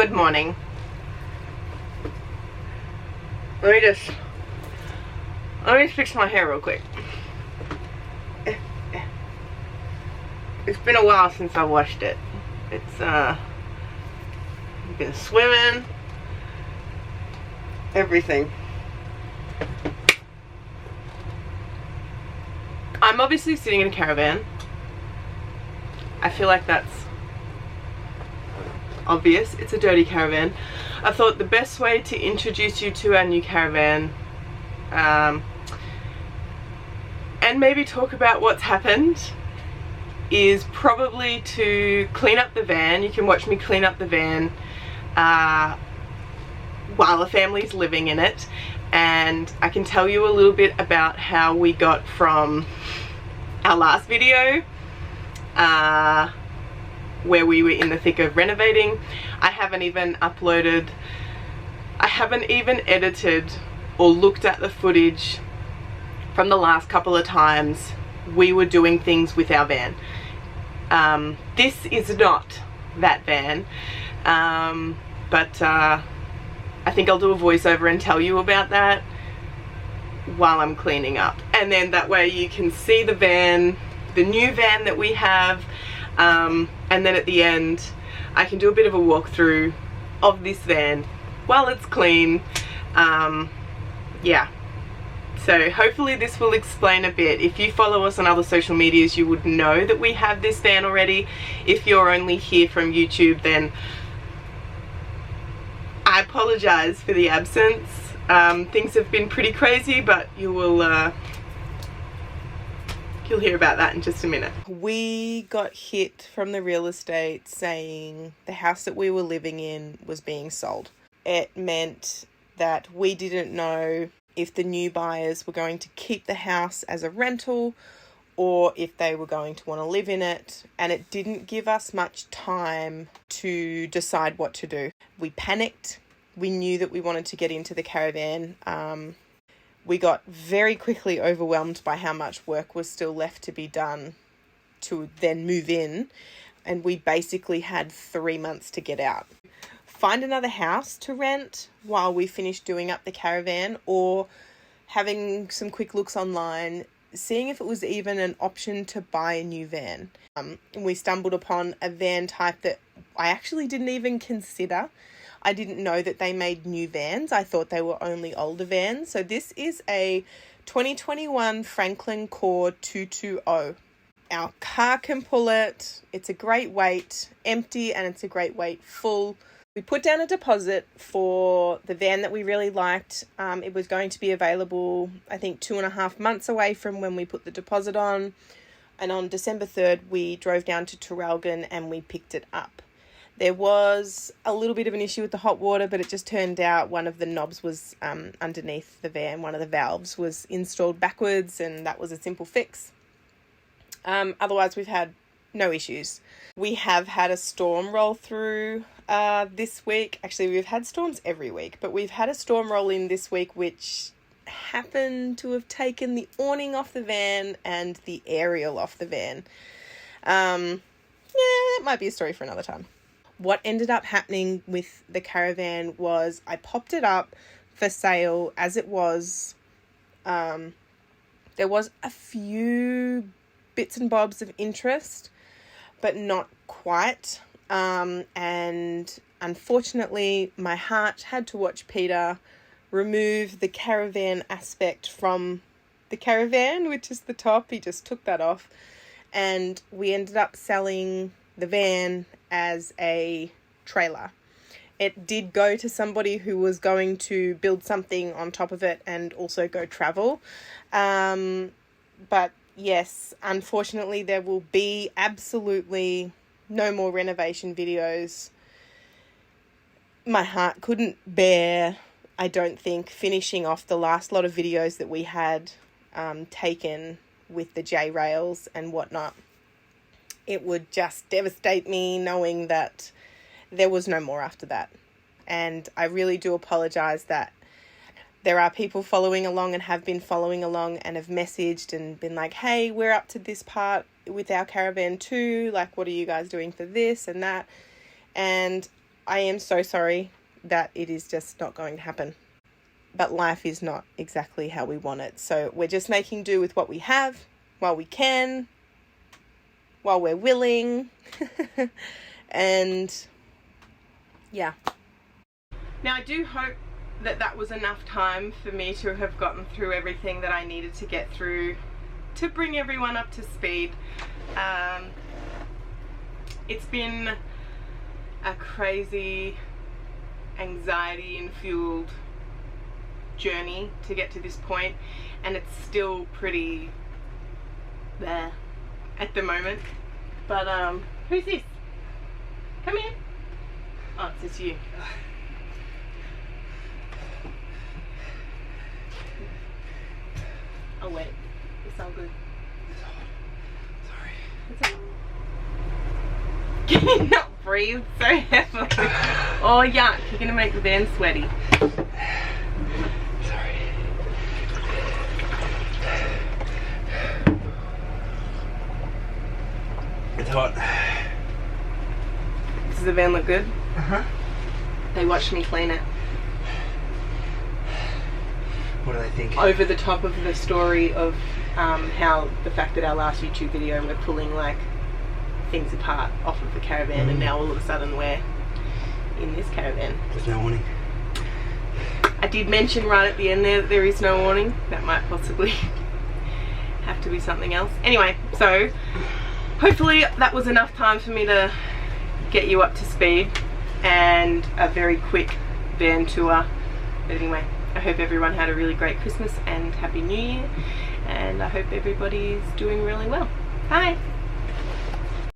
Good morning. Let me fix my hair real quick. It's been a while since I washed it. It's been swimming, everything. I'm obviously sitting in a caravan. I feel like that's obvious. It's a dirty caravan. I thought the best way to introduce you to our new caravan and maybe talk about what's happened is probably to clean up the van. You can watch me clean up the van while the family's living in it, and I can tell you a little bit about how we got from our last video where we were in the thick of renovating. I haven't even edited or looked at the footage from the last couple of times we were doing things with our van. This is not that van, but I think I'll do a voiceover and tell you about that while I'm cleaning up, and then that way you can see the van, the new van that we have, and then at the end I can do a bit of a walkthrough of this van while it's clean. Yeah, so hopefully this will explain a bit. If you follow us on other social medias, you would know that we have this van already. If you're only here from YouTube, then I apologize for the absence. Things have been pretty crazy, but you'll hear about that in just a minute. We got hit from the real estate saying the house that we were living in was being sold. It meant that we didn't know if the new buyers were going to keep the house as a rental or if they were going to want to live in it, and it didn't give us much time to decide what to do. We panicked. We knew that we wanted to get into the caravan. We got very quickly overwhelmed by how much work was still left to be done to then move in, and we basically had 3 months to get out. Find another house to rent while we finished doing up the caravan, or having some quick looks online, seeing if it was even an option to buy a new van. We stumbled upon a van type that I actually didn't even consider. I didn't know that they made new vans. I thought they were only older vans. So this is a 2021 Franklin Core 220. Our car can pull it. It's a great weight empty, and it's a great weight full. We put down a deposit for the van that we really liked. It was going to be available, I think, 2.5 months away from when we put the deposit on. And on December 3rd, we drove down to Traralgon and we picked it up. There was a little bit of an issue with the hot water, but it just turned out one of the knobs was underneath the van. One of the valves was installed backwards, and that was a simple fix. Otherwise, we've had no issues. We have had a storm roll through this week. Actually, we've had storms every week, but we've had a storm roll in this week, which happened to have taken the awning off the van and the aerial off the van. Yeah, that might be a story for another time. What ended up happening with the caravan was I popped it up for sale as it was. There was a few bits and bobs of interest, but not quite. And unfortunately, my heart had to watch Peter remove the caravan aspect from the caravan, which is the top. He just took that off, and we ended up selling the van as a trailer. It did go to somebody who was going to build something on top of it and also go travel. But yes, unfortunately, there will be absolutely no more renovation videos. My heart couldn't bear, I don't think, finishing off the last lot of videos that we had taken with the J-rails and whatnot. It would just devastate me knowing that there was no more after that. And I really do apologise that there are people following along and have been following along and have messaged and been like, hey, we're up to this part with our caravan too. Like, what are you guys doing for this and that? And I am so sorry that it is just not going to happen. But life is not exactly how we want it. So we're just making do with what we have while we can, while we're willing. And yeah. Now I do hope that that was enough time for me to have gotten through everything that I needed to get through to bring everyone up to speed. It's been a crazy, anxiety-fueled journey to get to this point, and it's still pretty there at the moment. But who's this? Come here. Oh, it's just you. Oh wait, it's all good. Sorry. It's all... Can you not breathe so heavily? Oh yuck, you're gonna make the van sweaty. Sorry. It's hot. Does the van look good? Uh-huh. They watched me clean it. What do they think? Over the top of the story of how the fact that our last YouTube video we're pulling like things apart off of the caravan, and now all of a sudden we're in this caravan. There's no warning. I did mention right at the end there that there is no warning. That might possibly have to be something else. Anyway, so hopefully that was enough time for me to get you up to speed, and a very quick van tour. But anyway, I hope everyone had a really great Christmas and Happy New Year, and I hope everybody's doing really well. Bye!